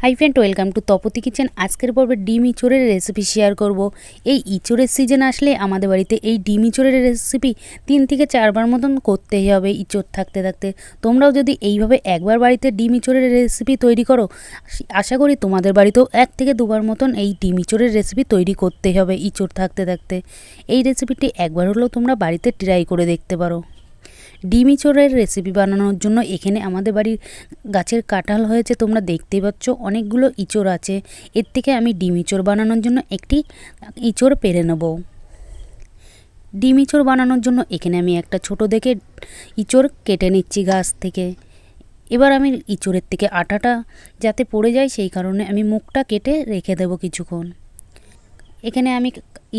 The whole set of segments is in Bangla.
Hi friend, welcome to Tapati kitchen. আজকের পর্বে ডিম ইঁচড়ের রেসিপি শেয়ার করব। এই ইঁচড়ের সিজন আসলে আমাদের বাড়িতে এই ডিম ইঁচড়ের রেসিপি 3 থেকে 4 বার মতন করতেই হবে ইঁচড় থাকতে থাকতে। তোমরাও যদি এইভাবে একবার বাড়িতে ডিম ইঁচড়ের রেসিপি তৈরি করো, আশা করি তোমাদের বাড়িতেও 1 থেকে 2 বার মতন এই ডিম ইঁচড়ের রেসিপি তৈরি করতেই হবে ইঁচড় থাকতে থাকতে। এই রেসিপিটি একবার হলেও তোমরা বাড়িতে ট্রাই করে দেখতে পারো। ডিম ইঁচড়ের রেসিপি বানানোর জন্য এখানে আমাদের বাড়ির গাছের কাঁঠাল হয়েছে, তোমরা দেখতেই পাচ্ছ অনেকগুলো ইঁচড় আছে। এর থেকে আমি ডিম ইঁচড় বানানোর জন্য একটি ইঁচড় পেরে নেব। ডিম ইঁচড় বানানোর জন্য এখানে আমি একটা ছোট দেখে ইঁচড় কেটে নিচ্ছি গাছ থেকে। এবার আমি ইঁচড়ের থেকে আটাটা যাতে পড়ে যায় সেই কারণে আমি মুখটা কেটে রেখে দেব কিছুক্ষণ। এখানে আমি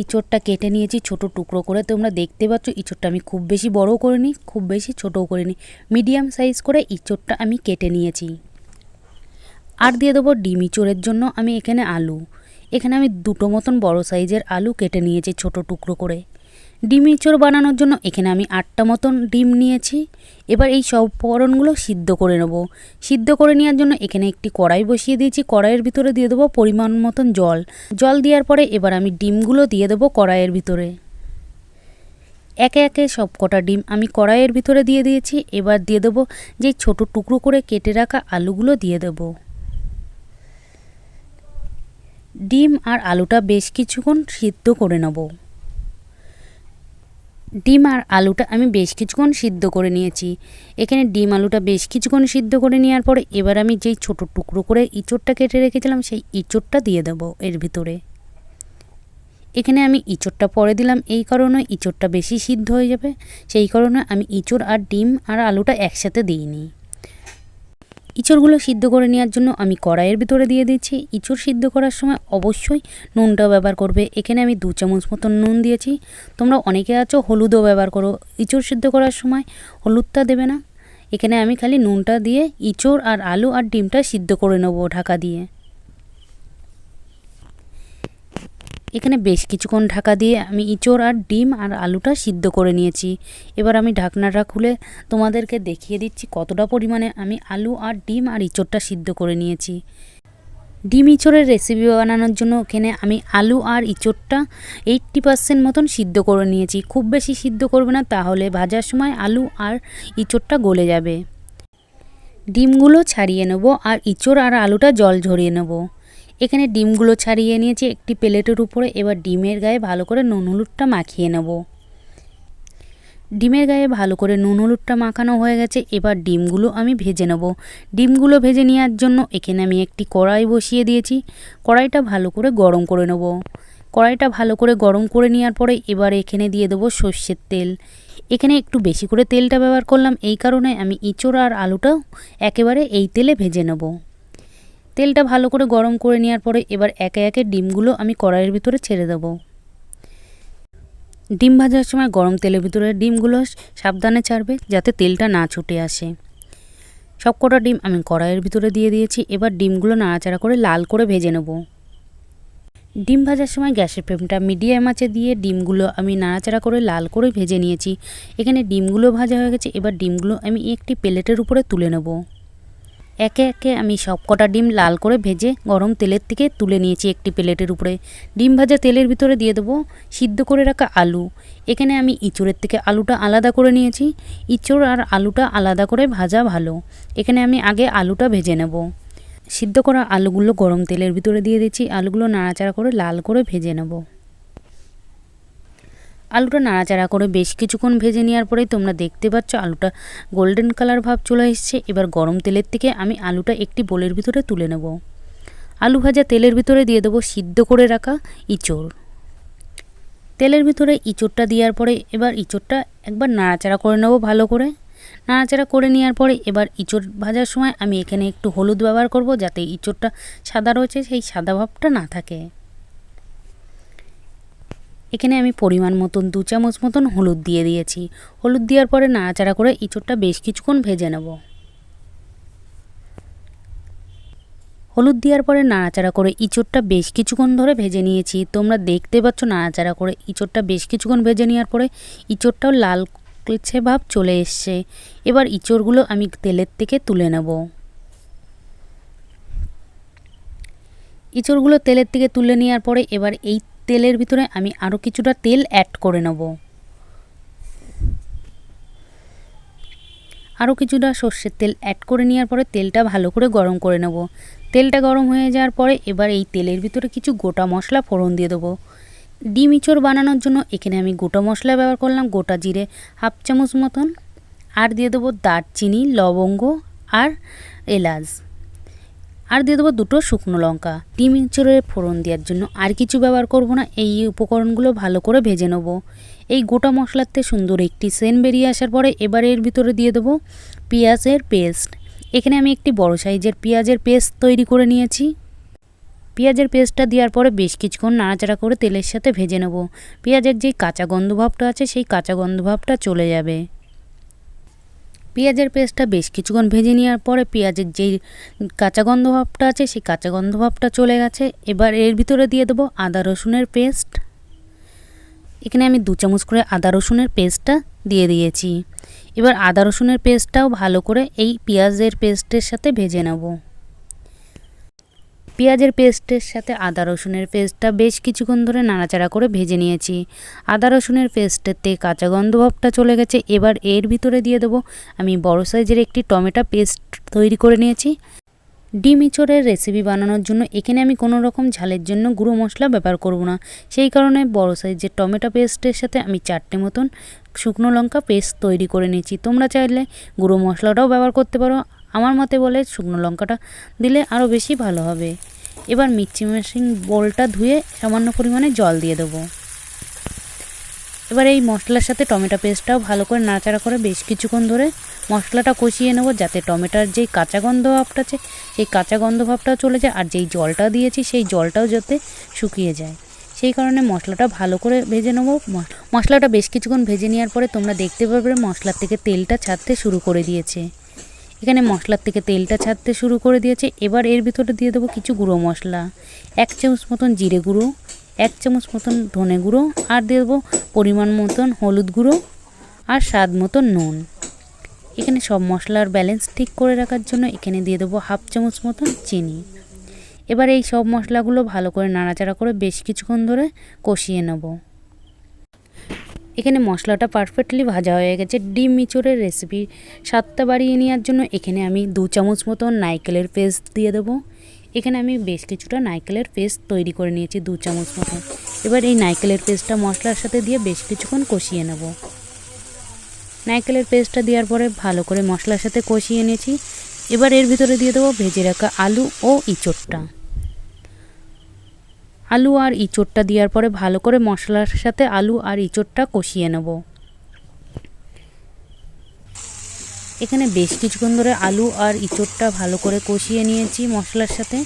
ইঁচড়টা কেটে নিয়েছি ছোট টুকরো করে। তোমরা দেখতে পাচ্ছ ইঁচড়টা আমি খুব বেশি বড়ও করিনি, খুব বেশি ছোটও করিনি, মিডিয়াম সাইজ করে ইঁচড়টা আমি কেটে নিয়েছি। আর দিয়ে দেবো ডিম ইঁচড়ের জন্য আমি এখানে আলু। এখানে আমি 2টো মতন বড় সাইজের আলু কেটে নিয়েছি ছোট টুকরো করে। ডিম ইঁচড় বানানোর জন্য এখানে আমি 8টা মতন ডিম নিয়েছি। এবার এই সব উপকরণগুলো সিদ্ধ করে নেব। সিদ্ধ করে নেওয়ার জন্য এখানে একটি কড়াই বসিয়ে দিয়েছি। কড়াইয়ের ভিতরে দিয়ে দেবো পরিমাণ মতন জল। জল দেওয়ার পরে এবার আমি ডিমগুলো দিয়ে দেবো কড়াইয়ের ভিতরে। একে একে সব কটা ডিম আমি কড়াইয়ের ভিতরে দিয়ে দিয়েছি। এবার দিয়ে দেবো যে ছোট টুকরো করে কেটে রাখা আলুগুলো দিয়ে দেবো। ডিম আর আলুটা বেশ কিছুক্ষণ সিদ্ধ করে নেব। ডিম আর আলুটা আমি বেশ কিছুক্ষণ সিদ্ধ করে নিয়েছি। এখানে ডিম আলুটা বেশ কিছুক্ষণ সিদ্ধ করে নেওয়ার পরে এবার আমি যেই ছোট টুকরো করে ইঁচড়টা কেটে রেখেছিলাম সেই ইঁচড়টা দিয়ে দেব এর ভিতরে। এখানে আমি ইঁচড়টা পরে দিলাম এই কারণে ইঁচড়টা বেশি সিদ্ধ হয়ে যাবে, সেই কারণে আমি ইঁচড় আর ডিম আর আলুটা একসাথে দিইনি। ইঁচড়গুলো সিদ্ধ করে নেওয়ার জন্য আমি কড়াইয়ের ভিতরে দিয়ে দিচ্ছি। ইঁচড় সিদ্ধ করার সময় অবশ্যই নুনটা ব্যবহার করবে। এখানে আমি 2 চামচ মতন নুন দিয়েছি। তোমরা অনেকে আছো হলুদও ব্যবহার করো, ইঁচড় সিদ্ধ করার সময় হলুদটা দেবে না। এখানে আমি খালি নুনটা দিয়ে ইঁচড় আর আলু আর ডিমটা সিদ্ধ করে নেব ঢাকা দিয়ে। এখানে বেশ কিছুক্ষণ ঢাকা দিয়ে আমি ইঁচড় আর ডিম আর আলুটা সিদ্ধ করে নিয়েছি। এবার আমি ঢাকনাটা খুলে তোমাদেরকে দেখিয়ে দিচ্ছি কতটা পরিমাণে আমি আলু আর ডিম আর ইঁচড়টা সিদ্ধ করে নিয়েছি। ডিম ইঁচড়ের রেসিপি বানানোর জন্য এখানে আমি আলু আর ইঁচড়টা 80% মতন সিদ্ধ করে নিয়েছি। খুব বেশি সিদ্ধ করবে না, তাহলে ভাজার সময় আলু আর ইঁচড়টা গলে যাবে। ডিমগুলো ছাড়িয়ে নেব আর ইঁচড় আর আলুটা জল ঝরিয়ে নেব। এখানে ডিমগুলো ছাড়িয়ে নিয়েছি একটি প্লেটের উপরে। এবার ডিমের গায়ে ভালো করে নুন হলুদটা মাখিয়ে নেব। ডিমের গায়ে ভালো করে নুন হলুদটা মাখানো হয়ে গেছে। এবার ডিমগুলো আমি ভেজে নেব। ডিমগুলো ভেজে নেওয়ার জন্য এখানে আমি একটি কড়াই বসিয়ে দিয়েছি। কড়াইটা ভালো করে গরম করে নেব। কড়াইটা ভালো করে গরম করে নেওয়ার পরে এবার এখানে দিয়ে দেবো সর্ষের তেল। এখানে একটু বেশি করে তেলটা ব্যবহার করলাম, এই কারণে আমি ইঁচড় আর আলুটাও একেবারে এই তেলে ভেজে নেব। তেলটা ভালো করে গরম করে নেওয়ার পরে এবার একে একে ডিমগুলো আমি কড়াইয়ের ভিতরে ছেড়ে দেব। ডিম ভাজার সময় গরম তেলের ভিতরে ডিমগুলো সাবধানে ছাড়বে যাতে তেলটা না ছুটে আসে। সব কটা ডিম আমি কড়াইয়ের ভিতরে দিয়ে দিয়েছি। এবার ডিমগুলো নাড়াচাড়া করে লাল করে ভেজে নেব। ডিম ভাজার সময় গ্যাসের ফ্লেমটা মিডিয়াম আঁচে দিয়ে ডিমগুলো আমি নাড়াচাড়া করে লাল করে ভেজে নিয়েছি। এখানে ডিমগুলো ভাজা হয়ে গেছে। এবার ডিমগুলো আমি একটি প্লেটের উপরে তুলে নেব। একে একে আমি সব কটা ডিম লাল করে ভেজে গরম তেলের থেকে তুলে নিয়েছি একটি প্লেটের উপরে। ডিম ভাজা তেলের ভিতরে দিয়ে দেবো সিদ্ধ করে রাখা আলু। এখানে আমি ইঁচড়ের থেকে আলুটা আলাদা করে নিয়েছি। ইঁচড় আর আলুটা আলাদা করে ভাজা ভালো। এখানে আমি আগে আলুটা ভেজে নেব। সিদ্ধ করা আলুগুলো গরম তেলের ভিতরে দিয়ে দিচ্ছি। আলুগুলো নাড়াচাড়া করে লাল করে ভেজে নেব। আলুটা নাড়াচাড়া করে বেশ কিছুক্ষণ ভেজে নেওয়ার পরেই তোমরা দেখতে পাচ্ছ আলুটা গোল্ডেন কালার ভাব চলে এসেছে। এবার গরম তেলের থেকে আমি আলুটা একটি বোলের ভিতরে তুলে নেব। আলু ভাজা তেলের ভিতরে দিয়ে দেবো সিদ্ধ করে রাখা ইঁচড়। তেলের ভিতরে ইঁচড়টা দেওয়ার পরে এবার ইঁচড়টা একবার নাড়াচাড়া করে নেব ভালো করে। নাড়াচাড়া করে নেওয়ার পরে এবার ইঁচড় ভাজার সময় আমি এখানে একটু হলুদ ব্যবহার করব যাতে ইঁচড়টা সাদা রয়েছে সেই সাদা ভাবটা না থাকে। এখানে আমি পরিমাণ মতন 2 চামচ মতন হলুদ দিয়ে দিয়েছি। হলুদ দেওয়ার পরে নাড়াচাড়া করে ইঁচড়টা বেশ কিছুক্ষণ ভেজে নেব। হলুদ দেওয়ার পরে নাড়াচাড়া করে ইঁচড়টা বেশ কিছুক্ষণ ধরে ভেজে নিয়েছি। তোমরা দেখতে পাচ্ছ নাড়াচাড়া করে ইঁচড়টা বেশ কিছুক্ষণ ভেজে নেওয়ার পরে ইঁচড়টাও লাল কালচে ভাব চলে এসছে। এবার ইঁচড়গুলো আমি তেলের থেকে তুলে নেব। ইঁচড়গুলো তেলের থেকে তুলে নেওয়ার পরে এবার এই তেলের ভিতরে আমি আরও কিছুটা তেল অ্যাড করে নেব। আরও কিছুটা সর্ষের তেল অ্যাড করে নেওয়ার পরে তেলটা ভালো করে গরম করে নেব। তেলটা গরম হয়ে যাওয়ার পরে এবার এই তেলের ভিতরে কিছু গোটা মশলা ফোড়ন দিয়ে দেবো। ডিম ইঁচড় বানানোর জন্য এখানে আমি গোটা মশলা ব্যবহার করলাম, গোটা জিরে হাফ চামচ মতন, আর দিয়ে দেবো দারচিনি, লবঙ্গ আর এলাচ, আর দিয়ে দেবো 2টো শুকনো লঙ্কা। ডিম ইঁচড়ের ফোড়ন দেওয়ার জন্য আর কিছু ব্যবহার করব না, এই উপকরণগুলো ভালো করে ভেজে নেব। এই গোটা মশলাতে সুন্দর একটি সেন্ট বেরিয়ে আসার পরে এবার এর ভিতরে দিয়ে দেবো পেঁয়াজের পেস্ট। এখানে আমি একটি বড় সাইজের পেঁয়াজের পেস্ট তৈরি করে নিয়েছি। পেঁয়াজের পেস্টটা দেওয়ার পরে বেশ কিছুক্ষণ নাড়াচাড়া করে তেলের সাথে ভেজে নেব। পেঁয়াজের যেই কাঁচা গন্ধ ভাবটা আছে সেই কাঁচা গন্ধ ভাবটা চলে যাবে। পেঁয়াজের পেস্টটা বেশ কিছুক্ষণ ভেজে নেওয়ার পরে পেঁয়াজের যেই কাঁচা গন্ধ ভাবটা আছে সেই কাঁচা গন্ধ ভাবটা চলে গেছে। এবার এর ভিতরে দিয়ে দেবো আদা রসুনের পেস্ট। এখানে আমি 2 চামচ করে আদা রসুনের পেস্টটা দিয়ে দিয়েছি। এবার আদা রসুনের পেস্টটাও ভালো করে এই পেঁয়াজের পেস্টের সাথে ভেজে নেব। পেঁয়াজের পেস্টের সাথে আদা রসুনের পেস্টটা বেশ কিছুক্ষণ ধরে নাড়াচাড়া করে ভেজে নিয়েছি। আদা রসুনের পেস্টেতে কাঁচা গন্ধ ভাবটা চলে গেছে। এবার এর ভিতরে দিয়ে দেবো আমি বড় সাইজের একটি টমেটো পেস্ট তৈরি করে নিয়েছি। ডিম ইঁচড়ের রেসিপি বানানোর জন্য এখানে আমি কোনো রকম ঝালের জন্য গুঁড়ো মশলা ব্যবহার করব না, সেই কারণে বড় সাইজের টমেটো পেস্টের সাথে আমি 4টে মতন শুকনো লঙ্কা পেস্ট তৈরি করে নিয়েছি। তোমরা চাইলে গুঁড়ো মশলাটাও ব্যবহার করতে পারো, আমার মতে বলে শুকনো লঙ্কাটা দিলে আরও বেশি ভালো হবে। এবার মিক্সি মেশিন বোলটা ধুয়ে সামান্য পরিমাণে জল দিয়ে দেবো। এবার এই মশলার সাথে টমেটো পেস্টটাও ভালো করে নাড়াচাড়া করে বেশ কিছুক্ষণ ধরে মশলাটা কষিয়ে নেব, যাতে টমেটোর যেই কাঁচা গন্ধ ভাবটা আছে সেই কাঁচা গন্ধ ভাবটাও চলে যায়, আর যেই জলটা দিয়েছি সেই জলটাও যাতে শুকিয়ে যায়। সেই কারণে মশলাটা ভালো করে ভেজে নেব। মশলাটা বেশ কিছুক্ষণ ভেজে নেওয়ার পরে তোমরা দেখতে পাবে মশলার থেকে তেলটা ছাড়তে শুরু করে দিয়েছে। এখানে মশলার থেকে তেলটা ছাড়তে শুরু করে দিয়েছে। এবার এর ভিতরে দিয়ে দেবো কিছু গুঁড়ো মশলা, 1 চামচ মতন জিরে গুঁড়ো, 1 চামচ মতন ধনে গুঁড়ো, আর দিয়ে দেবো পরিমাণ মতন হলুদ গুঁড়ো আর স্বাদ মতন নুন। এখানে সব মশলার ব্যালেন্স ঠিক করে রাখার জন্য এখানে দিয়ে দেবো হাফ চামচ মতন চিনি। এবার এই সব মশলাগুলো ভালো করে নাড়াচাড়া করে বেশ কিছুক্ষণ ধরে কষিয়ে নেব। এখানে মশলাটা পারফেক্টলি ভাজা হয়ে গেছে। ডিম ইঁচড়ের রেসিপি স্বাদটা বাড়িয়ে নেওয়ার জন্য এখানে আমি 2 চামচ মতন নারকেলের পেস্ট দিয়ে দেবো। এখানে আমি বেশ কিছুটা নারকেলের পেস্ট তৈরি করে নিয়েছি 2 চামচ মতন। এবার এই নারকেলের পেস্টটা মশলার সাথে দিয়ে বেশ কিছুক্ষণ কষিয়ে নেব। নারকেলের পেস্টটা দেওয়ার পরে ভালো করে মশলার সাথে কষিয়ে নিয়েছি। এবার এর ভিতরে দিয়ে দেবো ভেজে রাখা আলু ও ইঁচড়টা। আলু আর ইঁচড়টা দেওয়ার পরে ভালো করে মশলার সাথে আলু আর ইঁচড়টা কষিয়ে নেব। এখানে বেশ কিছুক্ষণ ধরে আলু আর ইঁচড়টা ভালো করে কষিয়ে নিয়েছি মশলার সাথে।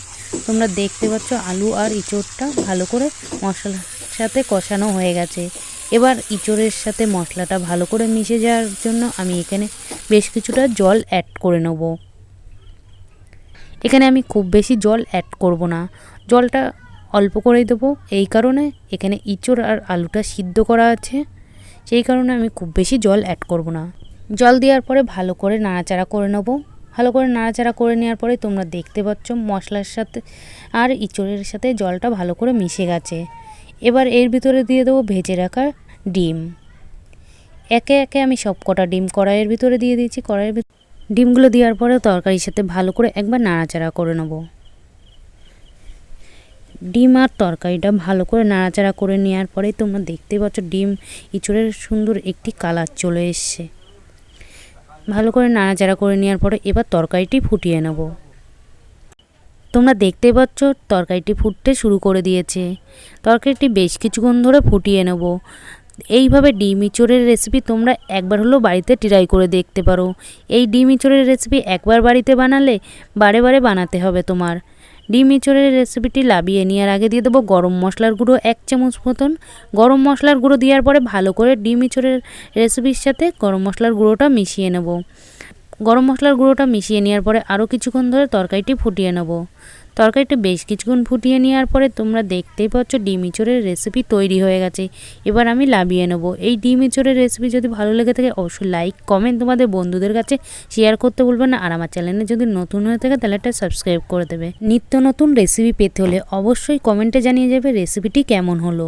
তোমরা দেখতে পাচ্ছ আলু আর ইঁচড়টা ভালো করে মশলার সাথে কষানো হয়ে গেছে। এবার ইঁচড়ের সাথে মশলাটা ভালো করে মিশে যাওয়ার জন্য আমি এখানে বেশ কিছুটা জল অ্যাড করে নেব। এখানে আমি খুব বেশি জল অ্যাড করব না, জলটা অল্প করেই দেবো। এই কারণে এখানে ইঁচড় আর আলুটা সিদ্ধ করা আছে, সেই কারণে আমি খুব বেশি জল অ্যাড করব না। জল দেওয়ার পরে ভালো করে নাড়াচাড়া করে নেব। ভালো করে নাড়াচাড়া করে নেওয়ার পরে তোমরা দেখতে পাচ্ছ মশলার সাথে আর ইঁচড়ের সাথে জলটা ভালো করে মিশে গেছে। এবার এর ভিতরে দিয়ে দেবো ভেজে রাখা ডিম। একে একে আমি সব কটা ডিম কড়াইয়ের ভিতরে দিয়ে দিয়েছি। কড়াইয়ের ভিতরে ডিমগুলো দেওয়ার পরে তরকারির সাথে ভালো করে একবার নাড়াচাড়া করে নেব। ডিম আর তরকারিটা ভালো করে নাড়াচাড়া করে নেওয়ার পরেই তোমরা দেখতে পাচ্ছ ডিম ইঁচড়ের সুন্দর একটি কালার চলে এসছে। ভালো করে নাড়াচাড়া করে নেওয়ার পরে এবার তরকারিটি ফুটিয়ে নেব। তোমরা দেখতে পাচ্ছ তরকারিটি ফুটতে শুরু করে দিয়েছে। তরকারিটি বেশ কিছুক্ষণ ধরে ফুটিয়ে নেব। এইভাবে ডিম ইঁচড়ের রেসিপি তোমরা একবার হলেও বাড়িতে ট্রাই করে দেখতে পারো। এই ডিম ইঁচড়ের রেসিপি একবার বাড়িতে বানালে বারে বারে বানাতে হবে তোমার। ডিম ইঁচড়ের রেসিপিটি লাবিয়ে নেওয়ার আগে দিয়ে দেবো গরম মশলার গুঁড়ো 1 চামচ মতন। গরম মশলার গুঁড়ো দেওয়ার পরে ভালো করে ডিম ইঁচড়ের রেসিপির সাথে গরম মশলার গুঁড়োটা মিশিয়ে নেব। গরম মশলার গুঁড়োটা মিশিয়ে নেওয়ার পরে আরও কিছুক্ষণ ধরে তরকারিটি ফুটিয়ে নেব। তরকারিটা বেশ কিছুক্ষণ ফুটিয়ে নেওয়ার পরে তোমরা দেখতেই পাচ্ছ ডিম ইঁচড়ের রেসিপি তৈরি হয়ে গেছে। এবার আমি নামিয়ে নেব। এই ডিম ইঁচড়ের রেসিপি যদি ভালো লেগে থাকে অবশ্যই লাইক কমেন্ট তোমাদের বন্ধুদের কাছে শেয়ার করতে ভুলবে না। আর আমার চ্যানেলে যদি নতুন হয়ে থাকে তাহলে একটা সাবস্ক্রাইব করে দেবে। নিত্য নতুন রেসিপি পেতে হলে অবশ্যই কমেন্টে জানিয়ে যাবে রেসিপিটি কেমন হলো।